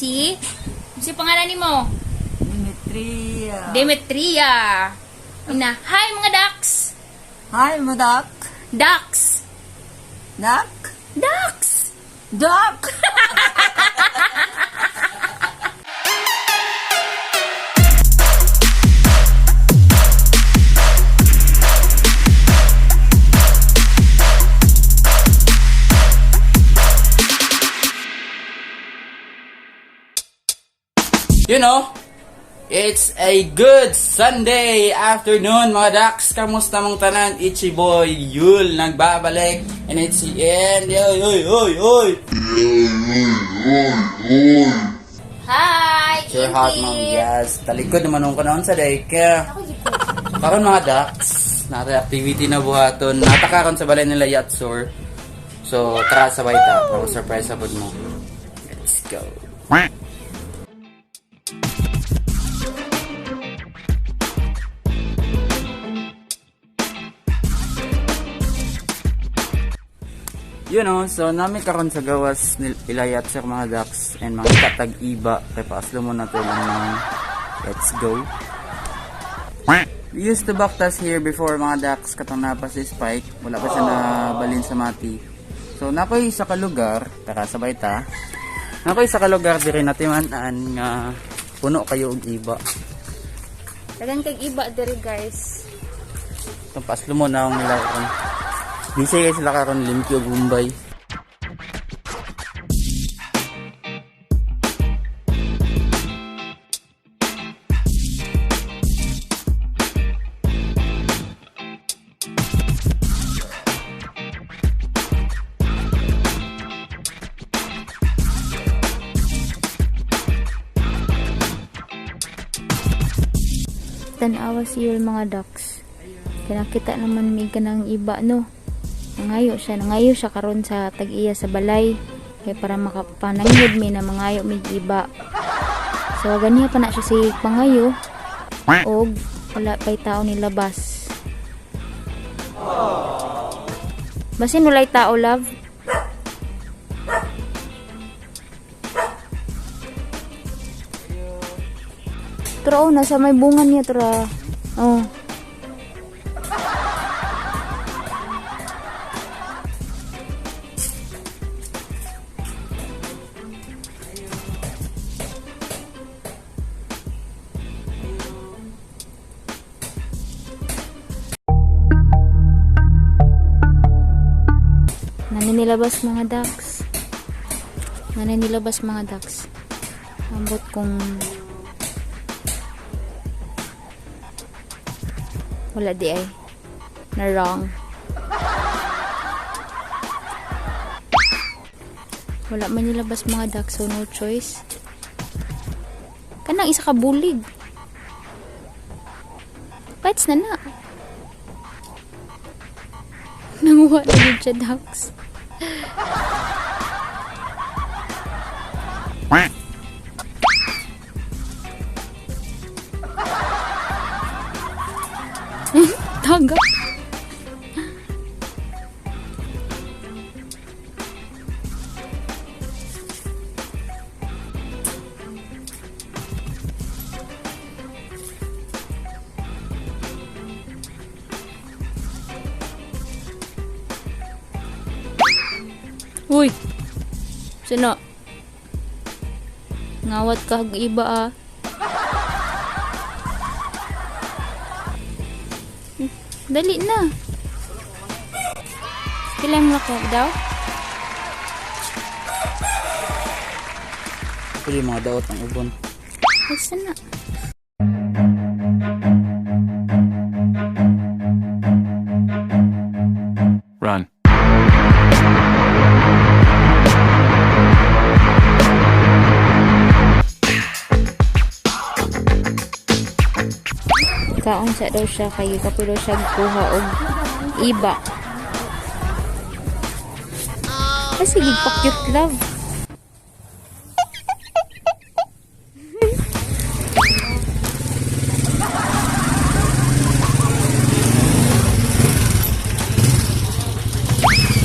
si pangalan ni mo? Demetria. Ina, hi mga ducks. Hi, Madak. Ducks. Duck? Ducks. Duck! You know, it's a good Sunday afternoon mga ducks. Kamusta mong tanan? Itchy boy Yul nagbabalik. And it's the end. Oy. Hi. Sure hot mom, yes. Talikod naman nung kanon sa daycare. Karon mga ducks, nata activity na buhaton. Natakaron sa balay nila Yatsur. So, tara sabay ta. Para surprise sa mo. Let's go. You know, so nami karon sa gawas ilayat sa mga ducks and mga katag-iba kay paaslo mo na to lang. Let's go. We used to baktas here before mga ducks katong napa si Spike, wala pa siya na balin sa mati. So nakoy sa kalugar, tara sabay ta. Nakoy sa kalugar diri natiman-an nga puno kayo og iba. Dagan kag iba diri guys. Itong paaslo mo na ang nila karon. Bisay guys sila karon limpyo gumbay. Tanawa siya mga ducks. Kinakita naman may ganang iba no. Nangayo siya karon sa tag-iya sa balay kay para makapanangid mi na mangayo mi iba. So ganiya pa na siya si pangayo og wala pay tao ni labas. Basin walay tao love. Tro nasa may bunga niya tra. Oh. Naninilabas mga ducks. Ambot kung wala di ay na wrong. Wala man nilabas mga ducks, so no choice. Kanang isa ka bulig. Bites na na. Nanguha na din siya ducks. Taga. Uy. Sino? Ngawat ka hag iba ah. Dali na. Kailan mo ko daw? Pwede mga daot ang ubon. Basta na. Run. Kaon sa daw siya kayo kapulo siya kuha og iba. Kasi gigpa-cute love.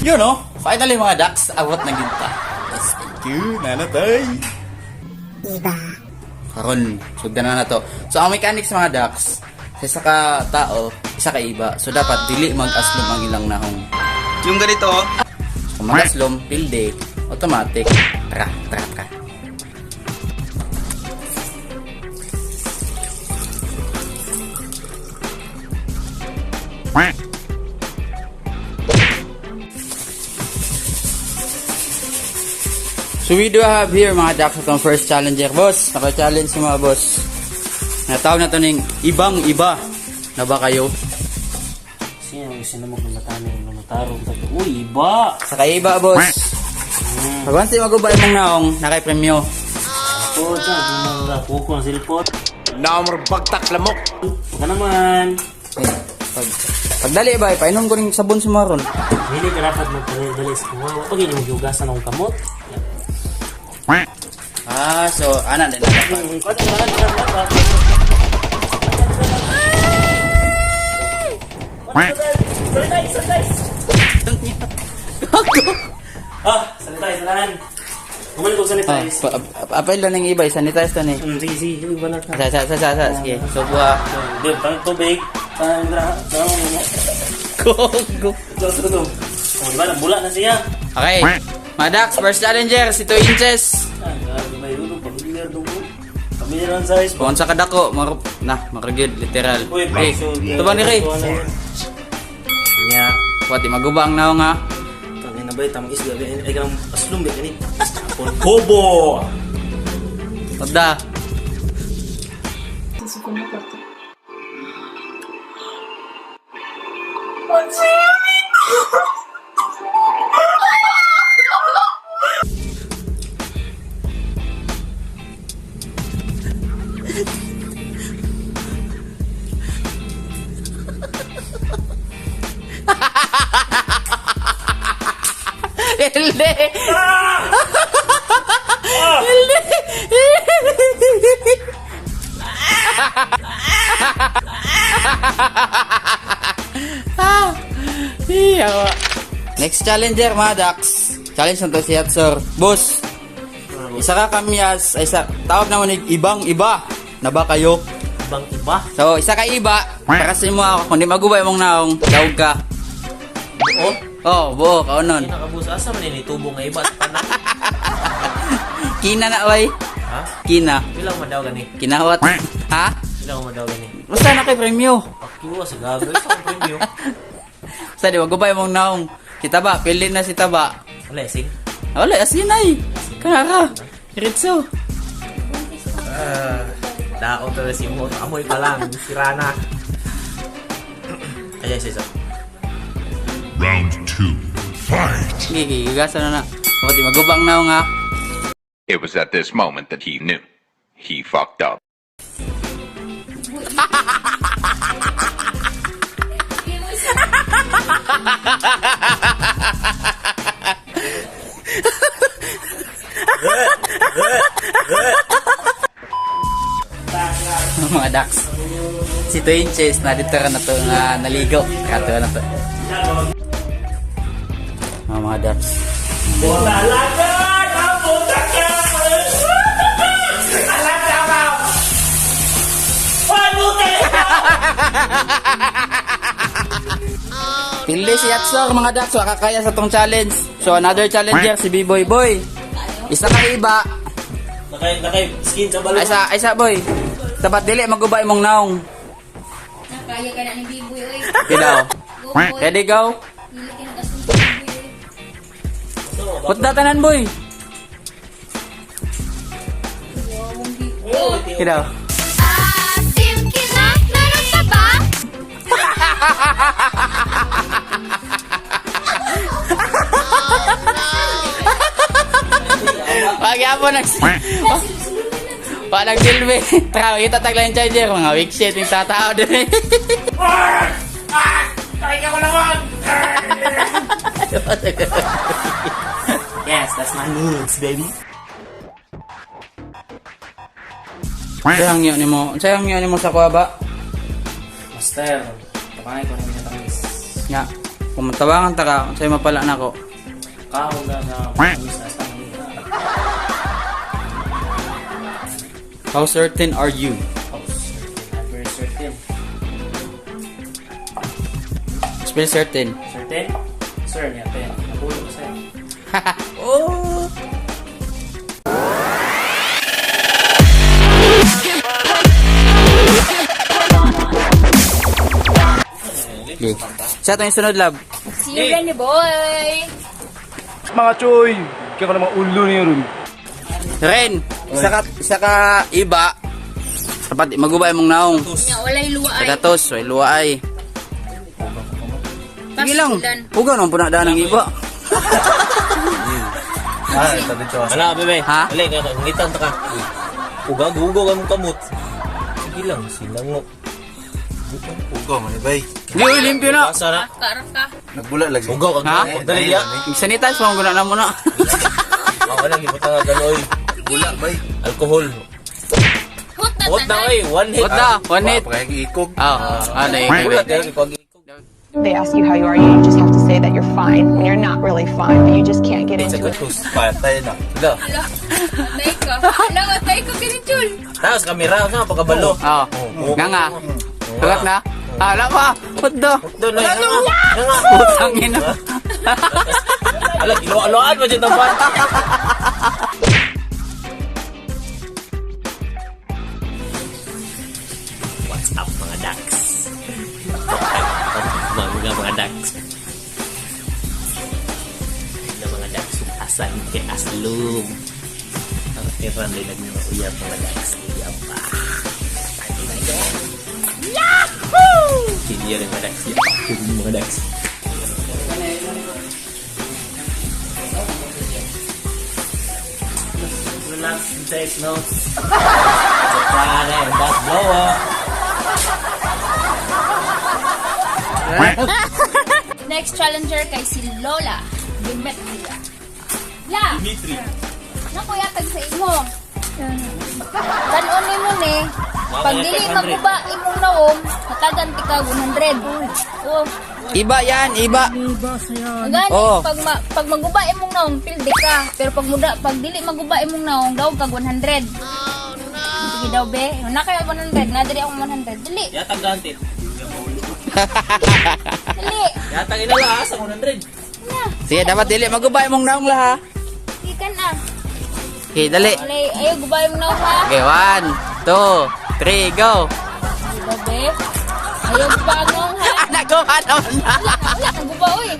You know, finally mga ducks, abot na ginta. Yes, thank you, nanatay. Karon, sugdan na to. So ang mechanics mga ducks, sa isa ka tao, isa ka iba. So dapat dili mag-aslom ang ilang nahong. Yung ganito, Kung mag-aslom, pilde, automatic. Tara. So we do have here mga ducks itong first challenger, boss. Naka-challenge si mga boss. Natawag na to ng ibang-iba. Na ba kayo? Sino yung sinamog ng matano ng matarong tato? Uy, iba! Sa kaiba, boss. Pag once magubay mong naong, nakay-premyo. Oo, dyan. Gumang kuko ng silpot. number bagtak lamok. Baka naman. Pagdali ba, painom ko rin sabon sa maron. Hindi ka dapat magpanidalis. Kung pag yung yugasan ng kamot. So, ana din na dapat. Sanitize. Kumalik ko sanitize. Apel lang ng iba, sanitize to ni. Sige, yung balat na. Sige, so buha. Tubig. Go. Ito. Oh, diba? Nabula na siya. Okay, Madax, first challenger, si 2 inches. Pamilyar ang size. Kung sa kadako, maragid, literal. Uy, Hey, ito ba ni Ray? Nya. Pati magubang na nga. Tangin na ba itang isla? Ay kang aslum ba ganit? Bobo! Pagda. Hindi. Next challenger, Madax. Challenge na to si Hatsor. Boss, isa ka kamyas, ay isa, tawag naman ng ibang-iba. Na ba kayo? Ibang iba? So, isa ka iba. Karasin mo ako. Kung di magubay mong naong, tawag ka. Oo? Oh, buo, kaunon. Kinakabusa. Asa man yun itubo nga iba? Panak? Kina na, way. Ha? Kina. Ilang madaw gani? Kinawat. Ha? Ilang madaw gani? Basta na kay premyo. Pakiwa sa gagawin sa akong preview. Sa di magubay mong naong. Si Taba, pilin na si Taba. Wala, sing. Wala, asin ay. Kanara. Ritso. Daon to na si mo. Amoy pa lang. Sira na. Kaya siya. Round 2. Fight! Sige, gigasan na na. Pati magubang naong ha. It was at this moment that he knew. He fucked up. Mga ducks. Si 2 inches, nadito na to na naligo. Kato na to. Mga ducks. Pili si Yatsor mga ducks, kakaya sa tong challenge. So another challenger si B-Boy Boy. Isa ka iba. Nakay skin sa balon. Isa boy. Tapat dili magubay mong naong. Nakaya ka na ni Biboy, oy. Kidaw. Go, boy. Ready go? Dili ka nag-asong sa Biboy, oy. Put datanan boy. Wawang Biboy. Kidaw. Asim kinak, meron ka ba? Pagyapon nagsilbi. Tara, kita taglan yung charger. Mga weak shit yung tatao din. Yes, that's my moves, baby. Sayang yun ni mo sa kuha ba? Master, kapangay ko na yung tamis. Nga, kung matabangan ta ka, sa'yo mapala na ako. Kahon na na tamis na sa kanila. How certain are you? Oh, certain. I'm very certain. Spell certain. Certain? Sir, niya, pen. Napulo ko sa'yo. Oh! Okay. Sa ito yung sunod, love. See you again, boy! Mga choy, kaya ka naman ulo niyo rin. Ren, isa ka iba. Dapat magubay mong naong. Nga, walay luwa ay. Tagatos, way luwa ay. Sige lang. Pasulan. Huwag naman po na daan ng iba. Wala, bebe. Ha? Wala, ngitan ta ka. Ugag-ugaw ka mong kamot. Sige lang, sinangok. Hindi, limpyo na. Pasara. Karaka. Ugaw ka Ha? kamot. Dali ya. Sanitize mo, guna na muna. Wala, gibutan nga ganoy. Gula, bay. Alcohol. Hot na Hot na kay, one hit. What na? One hit. Oh, ano yung Gula, dali, pag They ask you how you are, you just have to say that you're fine when you're not really fine, but you just can't get It's a into good it. host. Patay na. Hala. Atay ka. Alam, atay ka kinichul. Tapos kamera nga, pagkabalo. Oh, nga nga. Tulat na? Hala pa. What the? Doon na nga. Nga. Putang ina. Hala, ilo-aloan mo dyan tampan. What's up mga ducks? Mga ducks. Mga ducks, asan kay aslum. Ang tiran din nag-uyap mga ducks. Uyap pa. Yahoo! Hindi rin mga ducks. Yahoo mga ducks. Relax and take notes. Japan and that blow up. Next challenger kay si Lola. Dimitri. La! Dimitri. Naku, yatag sa imo. Kanon mo ni. Pag dili maguba imong naom, hatagan tika 100. Oh, Iba yan, iba. gani Oh. pag maguba imong naom, pilde ka. Pero pag dili maguba imong naom, daw kag 100. Oh no. Sige daw be. Na kayo 100, na dili ako 100. Dili. Yatag gantit. Dili. Yatag inala sa 100. Na. Sige, dapat dili magubay mong naong lah. Ikan na. Okay, dali. Alay, ayo gubay imong naom ha. Okay, 1, 2, 3, go. Diba be? Ayo bangong ha. Nagawa naman na. Wala kang guba oy.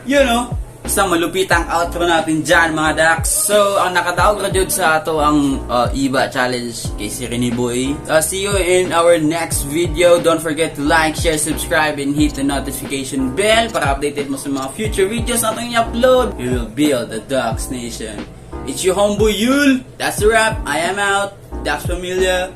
You know, isang malupitang outro natin dyan mga ducks. So, ang nakatawag na dyan sa ato ang iba challenge kay si Rene Boy. See you in our next video. Don't forget to like, share, subscribe, and hit the notification bell para updated mo sa mga future videos na itong i-upload. We will build the Ducks Nation. It's your homeboy Yul. That's the wrap. I am out. Ducks Familia.